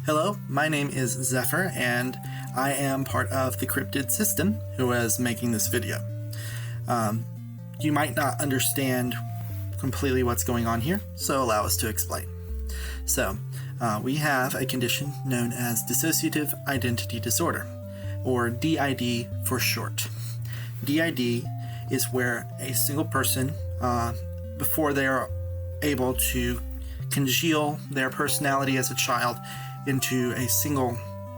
Hello, my name is Zephyr, and I am part of the CrypDID system who is making this video. You might not understand completely what's going on here, so allow us to explain. So, we have a condition known as Dissociative Identity Disorder, or DID for short. DID is where a single person, before they are able to congeal their personality as a child into a single,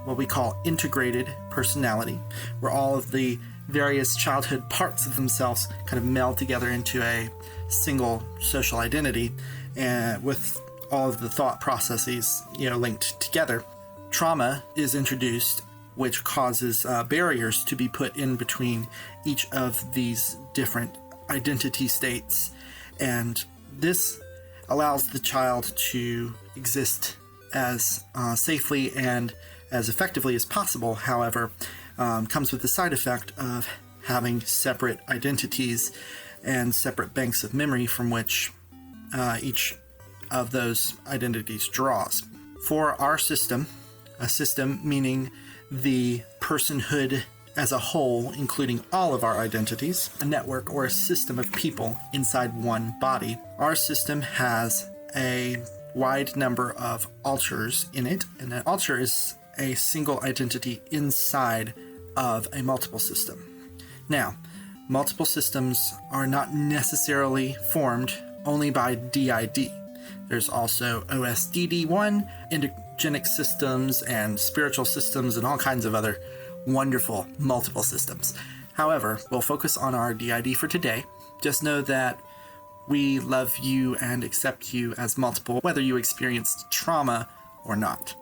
what we call integrated personality, where all of the various childhood parts of themselves kind of meld together into a single social identity, and with all of the thought processes, linked together. Trauma is introduced, which causes barriers to be put in between each of these different identity states, and this allows the child to exist as safely and as effectively as possible. However, comes with the side effect of having separate identities and separate banks of memory from which each of those identities draws. For our system, a system meaning the personhood as a whole, including all of our identities, a network or a system of people inside one body, our system has a wide number of alters in it, and an alter is a single identity inside of a multiple system. Now, multiple systems are not necessarily formed only by DID. There's also OSDD1, endogenic systems, and spiritual systems, and all kinds of other wonderful multiple systems. However, we'll focus on our DID for today. Just know that we love you and accept you as multiple, whether you experienced trauma or not.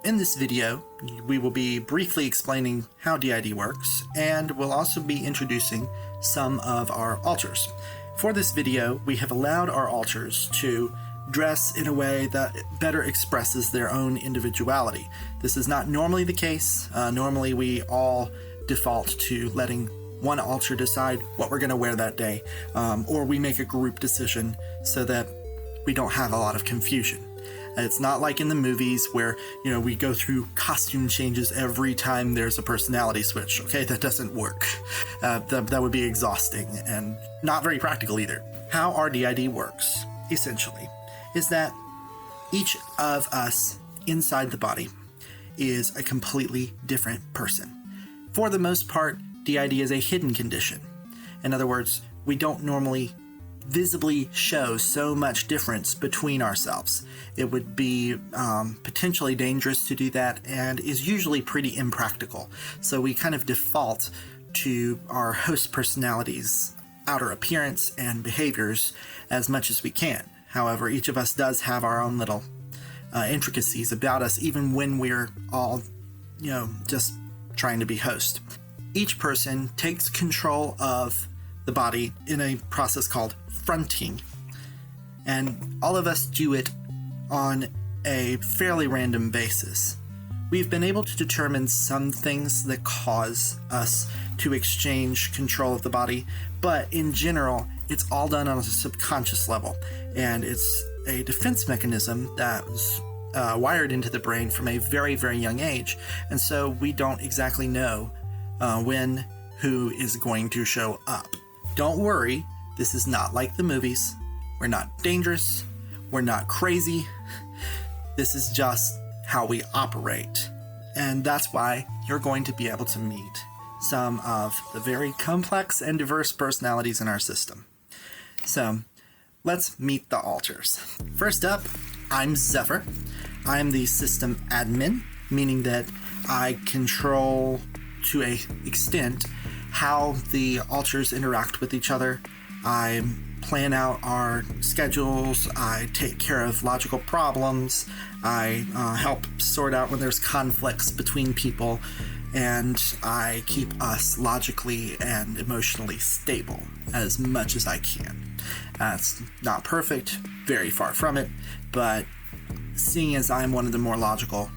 In this video, we will be briefly explaining how DID works, and we'll also be introducing some of our alters. For this video, we have allowed our alters to dress in a way that better expresses their own individuality. This is not normally the case. Normally, we all default to letting one alter decide what we're going to wear that day, or we make a group decision so that we don't have a lot of confusion. It's not like in the movies where, we go through costume changes every time there's a personality switch. Okay, that doesn't work. That would be exhausting and not very practical either. How our DID works, essentially, is that each of us inside the body is a completely different person. For the most part, DID is a hidden condition. In other words, we don't normally visibly show so much difference between ourselves. It would be potentially dangerous to do that, and is usually pretty impractical. So we kind of default to our host personality's outer appearance and behaviors as much as we can. However, each of us does have our own little intricacies about us, even when we're all, just trying to be host. Each person takes control of the body in a process called fronting, and all of us do it on a fairly random basis. We've been able to determine some things that cause us to exchange control of the body, but in general, it's all done on a subconscious level, and it's a defense mechanism that was wired into the brain from a very, very young age, and so we don't exactly know when who is going to show up. Don't worry, this is not like the movies. We're not dangerous. We're not crazy. This is just how we operate. And that's why you're going to be able to meet some of the very complex and diverse personalities in our system. So let's meet the alters. First up, I'm Zephyr. I'm the system admin, meaning that I control to an extent how the alters interact with each other. I plan out our schedules, I take care of logical problems, I help sort out when there's conflicts between people, and I keep us logically and emotionally stable as much as I can. It's not perfect, very far from it, but seeing as I'm one of the more logical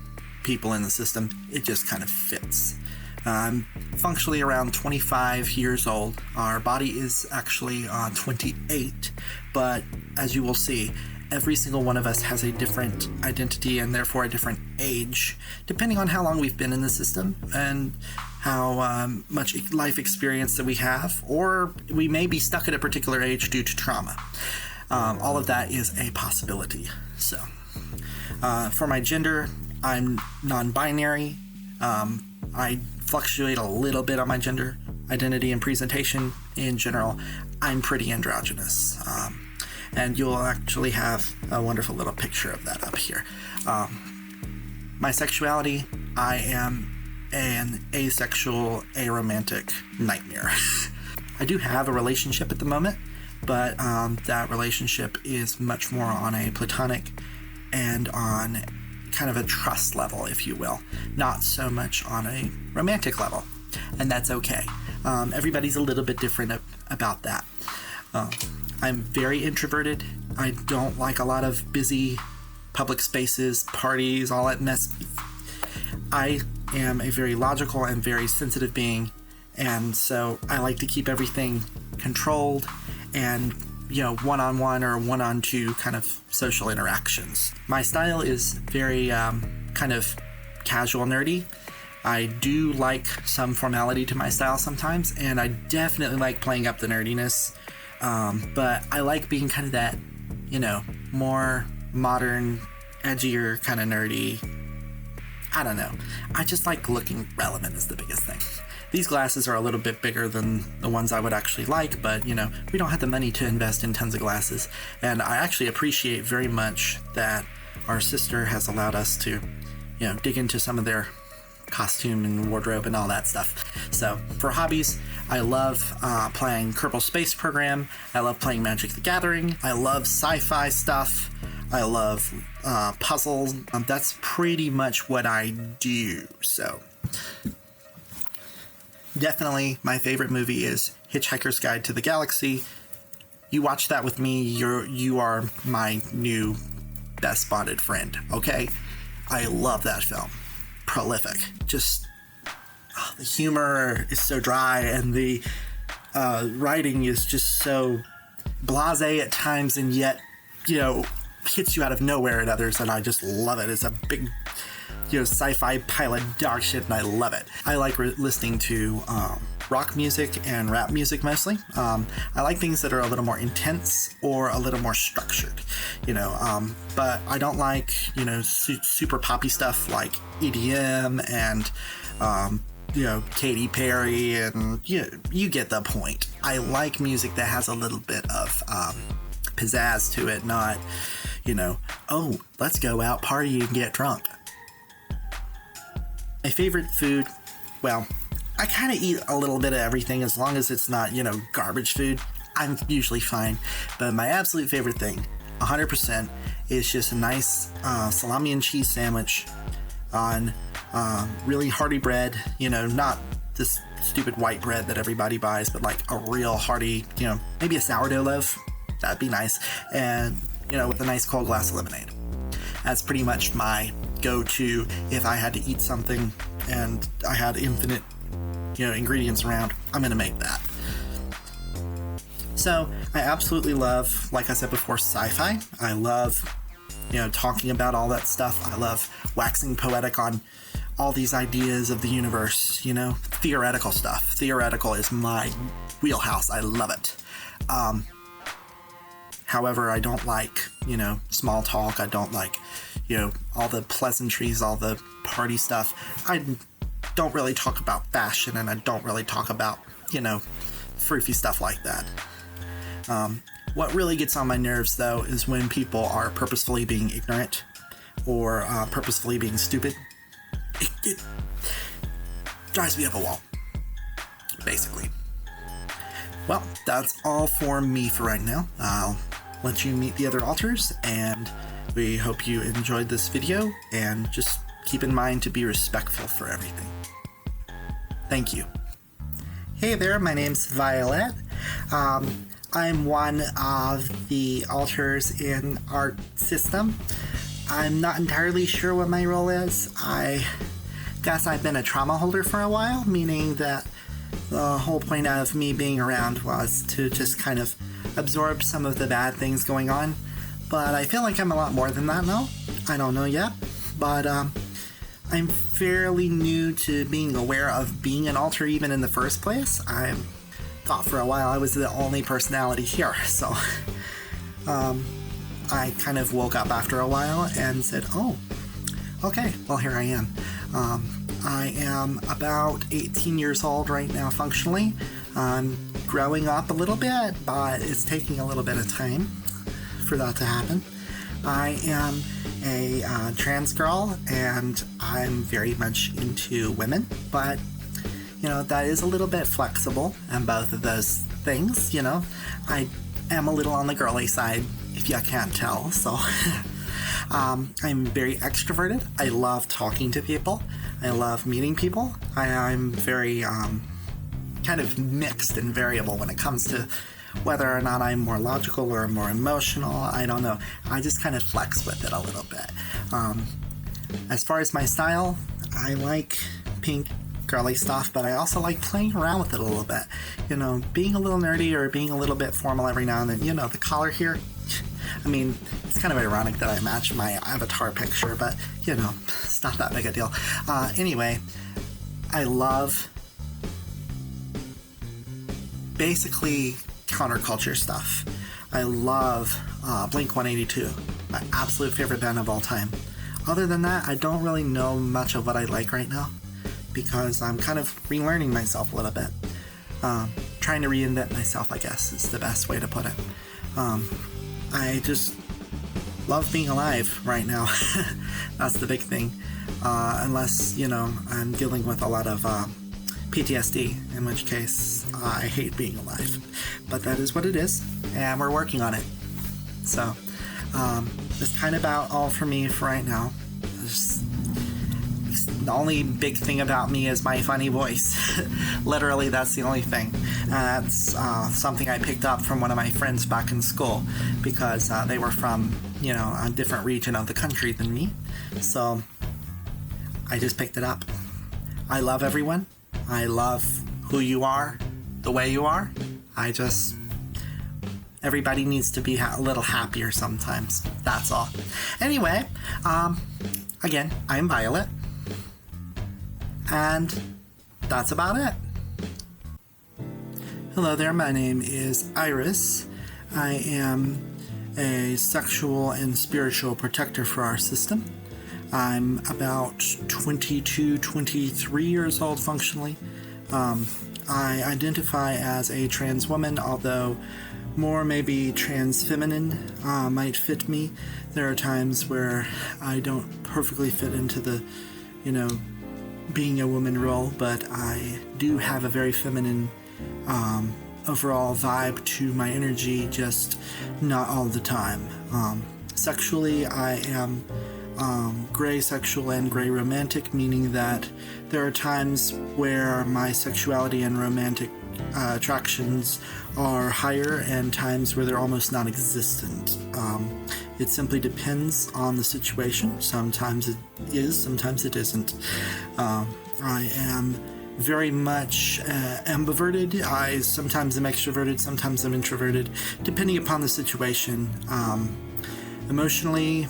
people in the system, it just kind of fits. I'm functionally around 25 years old. Our body is actually 28, but as you will see, every single one of us has a different identity and therefore a different age, depending on how long we've been in the system and how much life experience that we have, or we may be stuck at a particular age due to trauma. All of that is a possibility. So, for my gender, I'm non-binary. I fluctuate a little bit on my gender identity and presentation. In general, I'm pretty androgynous. And you'll actually have a wonderful little picture of that up here. My sexuality, I am an asexual, aromantic nightmare. I do have a relationship at the moment, but that relationship is much more on a platonic and on kind of a trust level, if you will, not so much on a romantic level, and that's okay. Everybody's a little bit different about that. I'm very introverted. I don't like a lot of busy public spaces, parties, all that mess. I am a very logical and very sensitive being, and so I like to keep everything controlled and, one-on-one or one-on-two kind of social interactions. My style is very kind of casual nerdy. I do like some formality to my style sometimes, and I definitely like playing up the nerdiness. But I like being kind of that, more modern, edgier kind of nerdy. I don't know. I just like looking relevant is the biggest thing. These glasses are a little bit bigger than the ones I would actually like, but, we don't have the money to invest in tons of glasses. And I actually appreciate very much that our sister has allowed us to, dig into some of their costume and wardrobe and all that stuff. So for hobbies, I love playing Kerbal Space Program. I love playing Magic the Gathering. I love sci-fi stuff. I love puzzles. That's pretty much what I do. So definitely my favorite movie is Hitchhiker's Guide to the Galaxy. You watch that with me, you are my new best spotted friend, okay? I love that film. Prolific. Just the humor is so dry, and the writing is just so blasé at times, and yet hits you out of nowhere at others, and I just love it. It's a big sci-fi pile of dog shit, and I love it. I like listening to rock music and rap music mostly. I like things that are a little more intense or a little more structured, but I don't like, super poppy stuff like EDM and, Katy Perry, and you get the point. I like music that has a little bit of pizzazz to it, not, oh, let's go out, party, and get drunk. My favorite food, well, I kind of eat a little bit of everything as long as it's not, garbage food. I'm usually fine. But my absolute favorite thing, 100%, is just a nice salami and cheese sandwich on really hearty bread, not this stupid white bread that everybody buys, but like a real hearty, maybe a sourdough loaf. That'd be nice. And, with a nice cold glass of lemonade. That's pretty much my go-to if I had to eat something and I had infinite ingredients around. I'm gonna make that. So I absolutely love, like I said before, sci-fi. I love talking about all that stuff. I love waxing poetic on all these ideas of the universe, theoretical stuff. Theoretical is my wheelhouse. I love it. However, I don't like small talk. I don't like all the pleasantries, all the party stuff. I don't really talk about fashion, and I don't really talk about, froofy stuff like that. What really gets on my nerves, though, is when people are purposefully being ignorant or purposefully being stupid. It drives me up a wall, basically. Well, that's all for me for right now. I'll let you meet the other alters, and we hope you enjoyed this video, and just keep in mind to be respectful for everything. Thank you. Hey there, my name's Violet. I'm one of the alters in our system. I'm not entirely sure what my role is. I guess I've been a trauma holder for a while, meaning that the whole point of me being around was to just kind of absorb some of the bad things going on. but I feel like I'm a lot more than that now. I don't know yet, but I'm fairly new to being aware of being an alter even in the first place. I thought for a while I was the only personality here, so I kind of woke up after a while and said, oh, okay, well, here I am. I am about 18 years old right now functionally. I'm growing up a little bit, but it's taking a little bit of time for that to happen. I am a trans girl, and I'm very much into women, but, you know, that is a little bit flexible in both of those things, you know. I am a little on the girly side, if you can't tell, so... I'm very extroverted. I love talking to people. I love meeting people. I'm very kind of mixed and variable when it comes to whether or not I'm more logical or more emotional. I don't know. I just kind of flex with it a little bit. As far as my style, I like pink, girly stuff, but I also like playing around with it a little bit. You know, being a little nerdy or being a little bit formal every now and then. You know, the collar here. I mean, it's kind of ironic that I match my avatar picture, but, you know, it's not that big a deal. Anyway, I love basically counterculture stuff. I love Blink-182, my absolute favorite band of all time. Other than that, I don't really know much of what I like right now because I'm kind of relearning myself a little bit. Trying to reinvent myself, I guess, is the best way to put it. I just love being alive right now. That's the big thing. Unless, you know, I'm dealing with a lot of PTSD, in which case I hate being alive. But that is what it is, and we're working on it. So, that's kind of about all for me for right now. The only big thing about me is my funny voice. Literally, that's the only thing. That's something I picked up from one of my friends back in school because they were from, you know, a different region of the country than me. So I just picked it up. I love everyone. I love who you are, the way you are. Everybody needs to be a little happier sometimes. That's all. Anyway, again, I'm Violet. And that's about it. Hello there, my name is Iris. I am a sexual and spiritual protector for our system. I'm about 22, 23 years old functionally. I identify as a trans woman, although more maybe trans feminine might fit me. There are times where I don't perfectly fit into the, you know, being a woman role, but I do have a very feminine overall vibe to my energy, just not all the time. Sexually, I am gray sexual and gray romantic, meaning that there are times where my sexuality and romantic attractions are higher and times where they're almost non-existent. It simply depends on the situation. Sometimes it is, sometimes it isn't. I am very much ambiverted. I sometimes am extroverted, sometimes I'm introverted, depending upon the situation. Emotionally,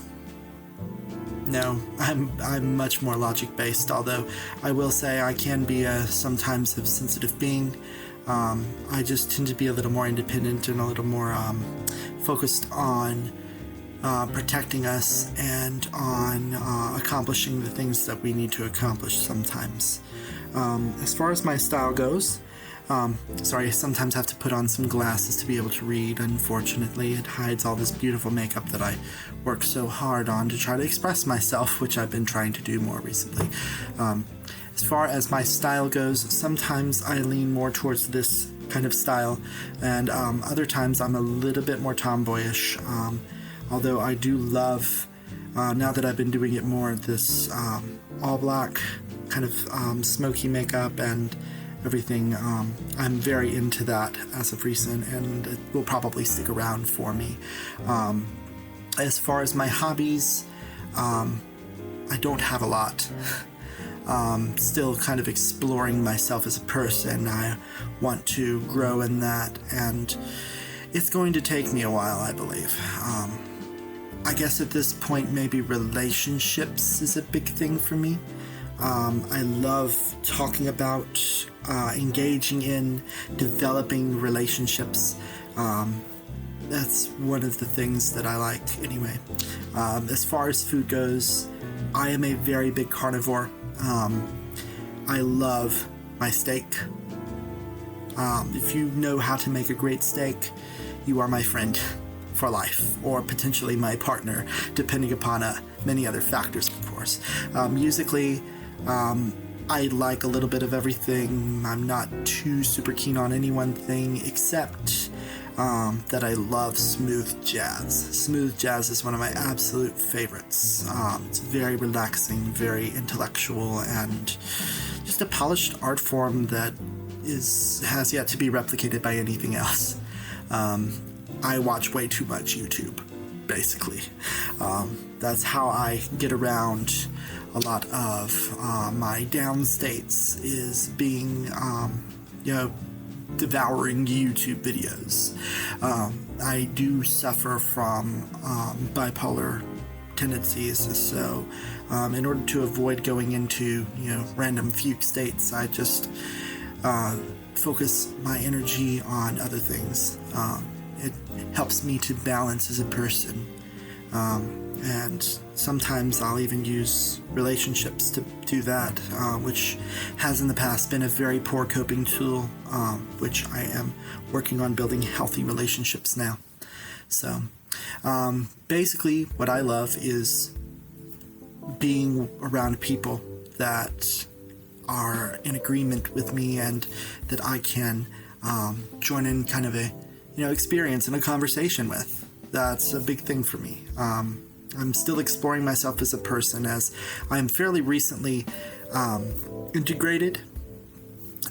no, I'm much more logic-based, although I will say I can be sometimes a sensitive being. I just tend to be a little more independent and a little more focused on protecting us and on accomplishing the things that we need to accomplish sometimes. As far as my style goes, sorry, I sometimes have to put on some glasses to be able to read. Unfortunately, it hides all this beautiful makeup that I work so hard on to try to express myself, which I've been trying to do more recently. As far as my style goes, sometimes I lean more towards this kind of style, and other times I'm a little bit more tomboyish. Although I do love, now that I've been doing it more, this all black kind of smoky makeup and everything. I'm very into that as of recent, and it will probably stick around for me. As far as my hobbies, I don't have a lot. Still kind of exploring myself as a person. I want to grow in that, and it's going to take me a while, I believe. I guess at this point, maybe relationships is a big thing for me. I love talking about engaging in developing relationships. That's one of the things that I like anyway. As far as food goes, I am a very big carnivore. I love my steak. If you know how to make a great steak, you are my friend for life, or potentially my partner, depending upon many other factors, of course. Musically, I like a little bit of everything. I'm not too super keen on any one thing, except that I love smooth jazz. Smooth jazz is one of my absolute favorites. It's very relaxing, very intellectual, and just a polished art form that has yet to be replicated by anything else. I watch way too much YouTube, basically. That's how I get around a lot of my down states, is being, devouring YouTube videos. I do suffer from bipolar tendencies, so in order to avoid going into, random fugue states, I just focus my energy on other things. It helps me to balance as a person. And sometimes I'll even use relationships to do that, which has in the past been a very poor coping tool, which I am working on building healthy relationships now. So basically what I love is being around people that are in agreement with me and that I can join in kind of a experience and a conversation with. That's a big thing for me. I'm still exploring myself as a person, as I'm fairly recently integrated,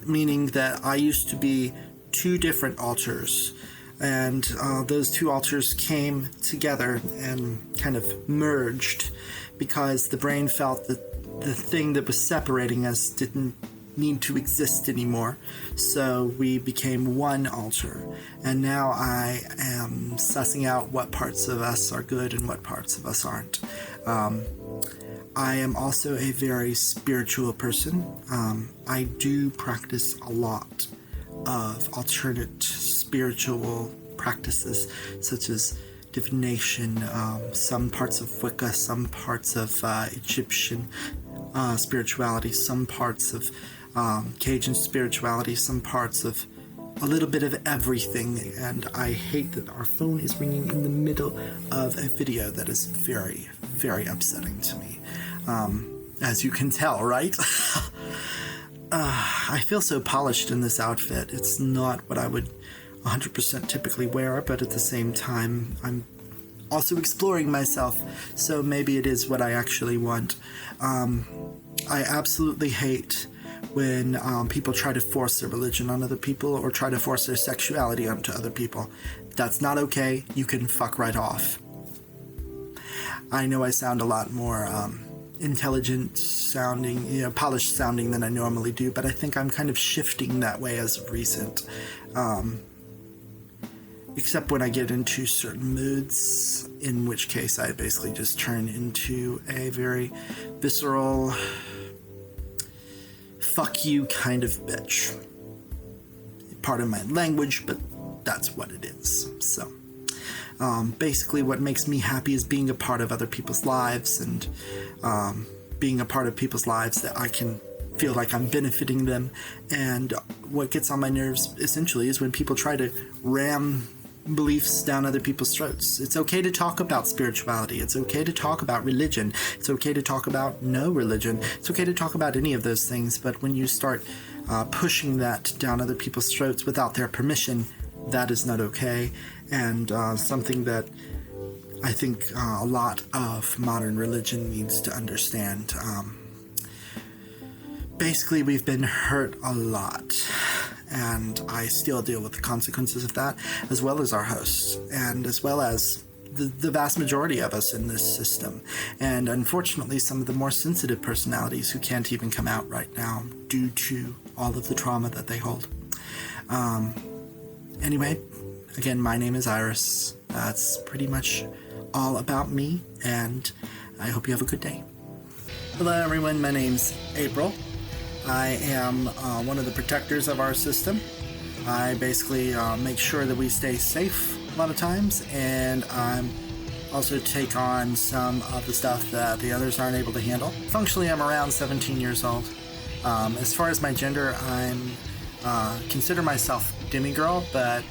meaning that I used to be two different alters, and those two alters came together and kind of merged because the brain felt that the thing that was separating us didn't need to exist anymore. So we became one alter, and now I am sussing out what parts of us are good and what parts of us aren't. I am also a very spiritual person. I do practice a lot of alternate spiritual practices, such as divination, some parts of Wicca, some parts of Egyptian spirituality, some parts of Cajun spirituality, some parts of a little bit of everything. And I hate that our phone is ringing in the middle of a video. That is very, very upsetting to me, as you can tell, right? I feel so polished in this outfit. It's not what I would 100% typically wear, but at the same time I'm also exploring myself, so maybe it is what I actually want. I absolutely hate when people try to force their religion on other people or try to force their sexuality onto other people. That's not okay. You can fuck right off. I know I sound a lot more intelligent sounding, polished sounding than I normally do, but I think I'm kind of shifting that way as of recent. Except when I get into certain moods, in which case I basically just turn into a very visceral, fuck you kind of bitch. Pardon my language, but that's what it is. So, basically what makes me happy is being a part of other people's lives, and being a part of people's lives that I can feel like I'm benefiting them. And what gets on my nerves essentially is when people try to ram beliefs down other people's throats. It's okay to talk about spirituality. It's okay to talk about religion. It's okay to talk about no religion. It's okay to talk about any of those things. But when you start pushing that down other people's throats without their permission, that is not okay. And something that I think a lot of modern religion needs to understand. Basically, we've been hurt a lot, and I still deal with the consequences of that, as well as our hosts, and as well as the vast majority of us in this system. And unfortunately, some of the more sensitive personalities who can't even come out right now due to all of the trauma that they hold. Anyway, again, my name is Iris. That's pretty much all about me, and I hope you have a good day. Hello everyone, my name's April. I am one of the protectors of our system. I basically make sure that we stay safe a lot of times, and I'm also take on some of the stuff that the others aren't able to handle. Functionally, I'm around 17 years old. As far as my gender, I'm consider myself demigirl, but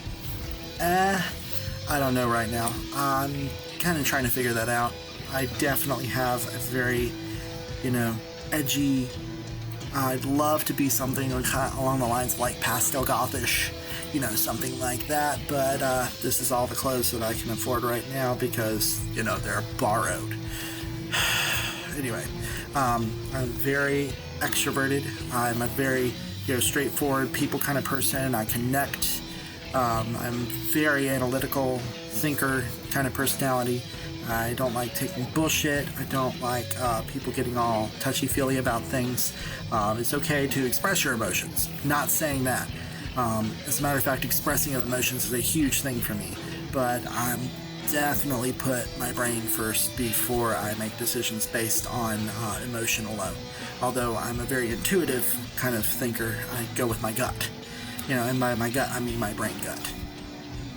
I don't know right now. I'm kind of trying to figure that out. I definitely have a very, edgy. I'd love to be something kind of along the lines of like pastel gothish, something like that, but this is all the clothes that I can afford right now because, they're borrowed. Anyway, I'm very extroverted. I'm a very, straightforward people kind of person. I connect. I'm very analytical thinker kind of personality. I don't like taking bullshit. I don't like people getting all touchy-feely about things. It's okay to express your emotions. Not saying that. As a matter of fact, expressing of emotions is a huge thing for me. But I'm definitely put my brain first before I make decisions based on emotion alone. Although I'm a very intuitive kind of thinker, I go with my gut. And by my gut, I mean my brain gut.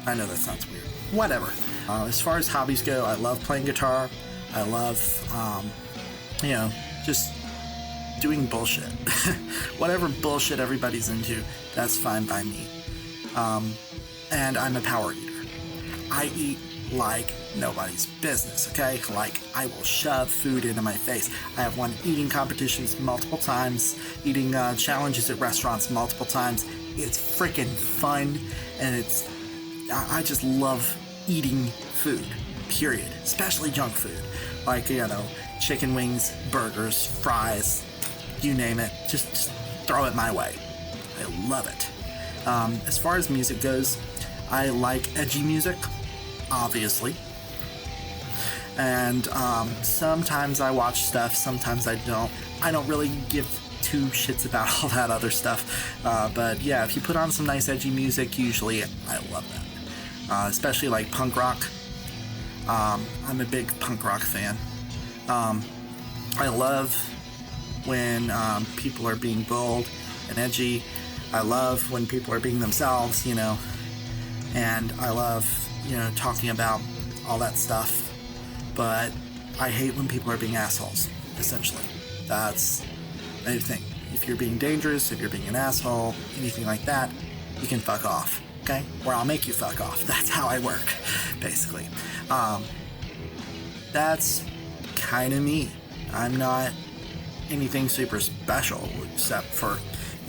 I know that sounds weird. Whatever. As far as hobbies go, I love playing guitar. I love, just doing bullshit. Whatever bullshit everybody's into, that's fine by me. And I'm a power eater. I eat like nobody's business, okay? Like, I will shove food into my face. I have won eating competitions multiple times, eating challenges at restaurants multiple times. It's freaking fun, and I just love eating food, period. Especially junk food. Like, chicken wings, burgers, fries, you name it. Just throw it my way. I love it. As far as music goes, I like edgy music, obviously. And sometimes I watch stuff, sometimes I don't. I don't really give two shits about all that other stuff. But yeah, if you put on some nice edgy music, usually I love that. Especially like punk rock. I'm a big punk rock fan. I love when people are being bold and edgy. I love when people are being themselves, and I love, talking about all that stuff. But I hate when people are being assholes, essentially. That's the thing. If you're being dangerous, if you're being an asshole, anything like that, you can fuck off. Okay? Or I'll make you fuck off. That's how I work, basically. That's kind of me. I'm not anything super special, except for,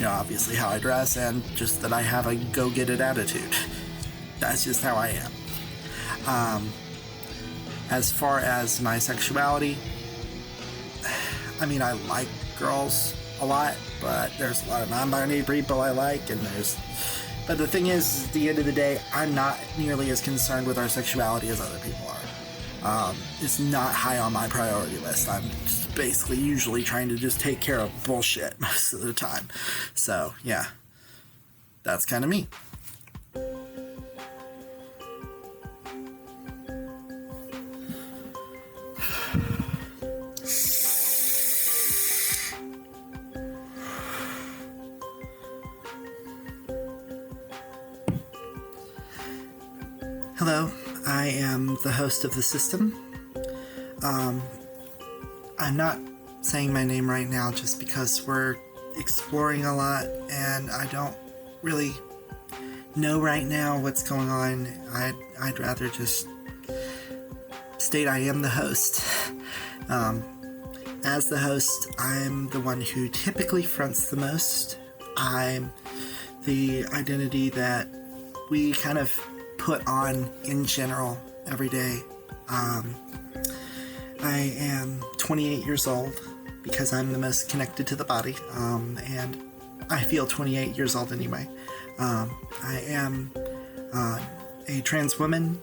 obviously how I dress and just that I have a go-get-it attitude. That's just how I am. As far as my sexuality, I mean, I like girls a lot, but there's a lot of non-binary people I like, but the thing is, at the end of the day, I'm not nearly as concerned with our sexuality as other people are. It's not high on my priority list. I'm just basically usually trying to just take care of bullshit most of the time. So, yeah, that's kind of me. Hello, I am the host of the system. I'm not saying my name right now just because we're exploring a lot and I don't really know right now what's going on. I'd rather just state I am the host. As the host, I'm the one who typically fronts the most. I'm the identity that we kind of put on in general every day. I am 28 years old because I'm the most connected to the body, and I feel 28 years old anyway. I am a trans woman,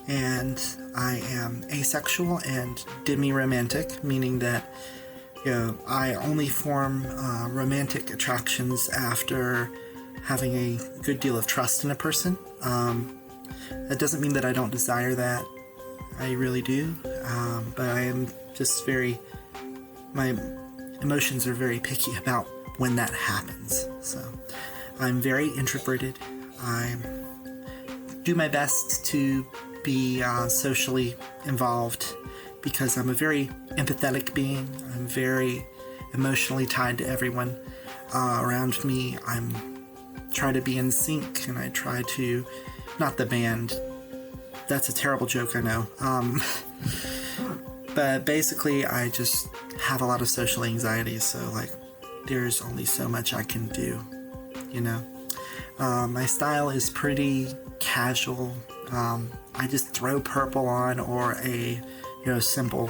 and I am asexual and demi-romantic, meaning that I only form romantic attractions after having a good deal of trust in a person. That doesn't mean that I don't desire that. I really do. But I am just my emotions are very picky about when that happens. So I'm very introverted. I do my best to be socially involved because I'm a very empathetic being. I'm very emotionally tied to everyone around me. I'm try to be in sync, and I try to, not the band, that's a terrible joke, I know. But basically I just have a lot of social anxiety, so like there's only so much I can do, you know. My style is pretty casual. I just throw purple on or a simple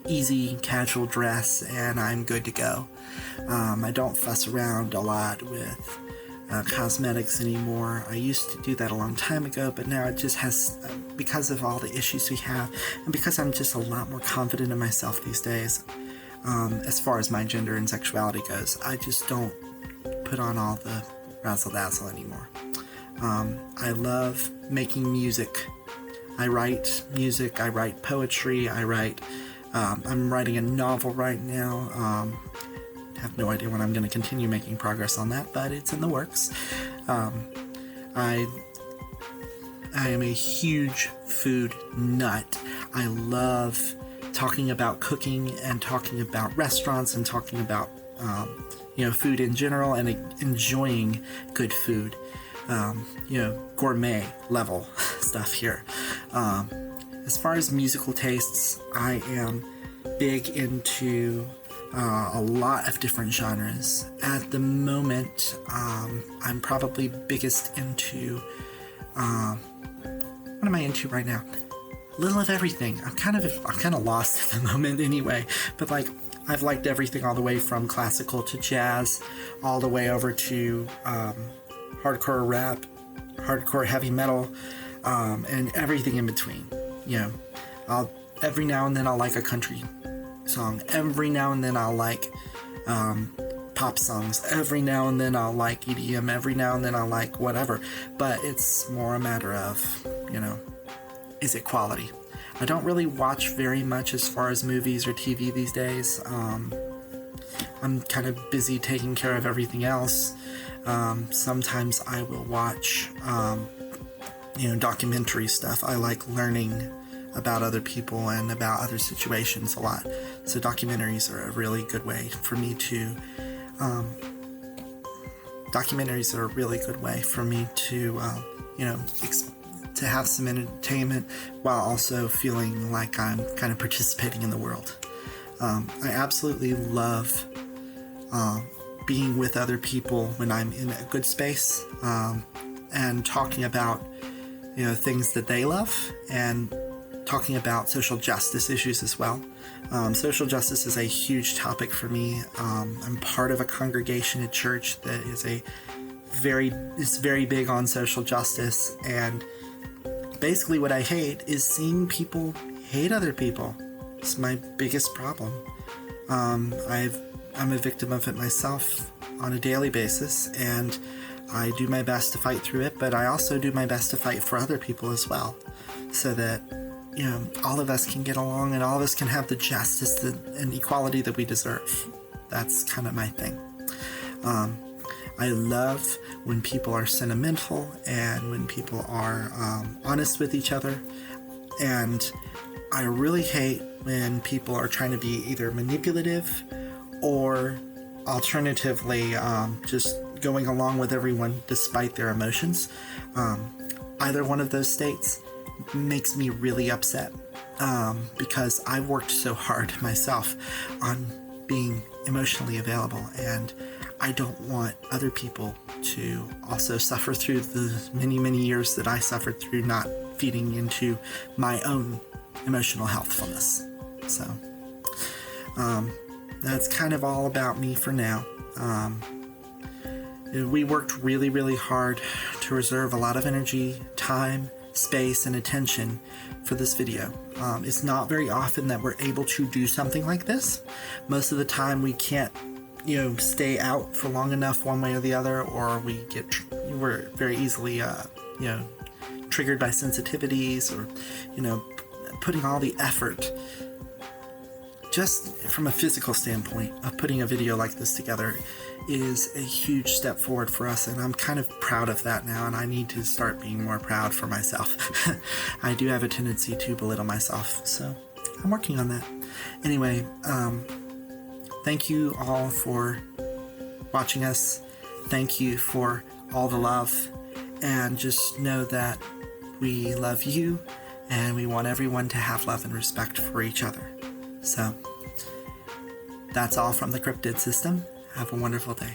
easy casual dress and I'm good to go. I don't fuss around a lot with cosmetics anymore. I used to do that a long time ago, but now it just has, because of all the issues we have, and because I'm just a lot more confident in myself these days, as far as my gender and sexuality goes, I just don't put on all the razzle dazzle anymore. I love making music. I write music, I write poetry, I'm writing a novel right now. Have no idea when I'm going to continue making progress on that, but it's in the works. I am a huge food nut. I love talking about cooking and talking about restaurants and talking about food in general and enjoying good food. Gourmet level stuff here. As far as musical tastes, I am big into a lot of different genres. At the moment, I'm probably biggest into, what am I into right now? A little of everything. I'm kind of lost at the moment anyway, but like, I've liked everything all the way from classical to jazz, all the way over to hardcore rap, hardcore heavy metal, and everything in between. Every now and then I'll like a country song. Every now and then I'll like pop songs. Every now and then I'll like EDM. Every now and then I'll like whatever. But it's more a matter of, is it quality? I don't really watch very much as far as movies or TV these days. I'm kind of busy taking care of everything else. Sometimes I will watch, documentary stuff. I like learning about other people and about other situations a lot. So documentaries are a really good way for me to, to have some entertainment while also feeling like I'm kind of participating in the world. I absolutely love being with other people when I'm in a good space, and talking about things that they love, and talking about social justice issues as well. Social justice is a huge topic for me. I'm part of a congregation at church that is very big on social justice, and basically what I hate is seeing people hate other people. It's my biggest problem. I'm a victim of it myself on a daily basis, and I do my best to fight through it, but I also do my best to fight for other people as well, so that all of us can get along and all of us can have the justice and equality that we deserve. That's kind of my thing. I love when people are sentimental and when people are honest with each other, and I really hate when people are trying to be either manipulative or alternatively just going along with everyone despite their emotions. Either one of those states makes me really upset, because I've worked so hard myself on being emotionally available, and I don't want other people to also suffer through the many years that I suffered through not feeding into my own emotional healthfulness. So that's kind of all about me for now. We worked really hard to reserve a lot of energy, time, space, and attention for this video. It's not very often that we're able to do something like this. Most of the time we can't stay out for long enough one way or the other, or we're very easily triggered by sensitivities, or putting all the effort, just from a physical standpoint, of putting a video like this together is a huge step forward for us, and I'm kind of proud of that now, and I need to start being more proud for myself. I do have a tendency to belittle myself, so I'm working on that. Anyway, thank you all for watching us. Thank you for all the love, and just know that we love you, and we want everyone to have love and respect for each other. So, that's all from the CrypDID system. Have a wonderful day.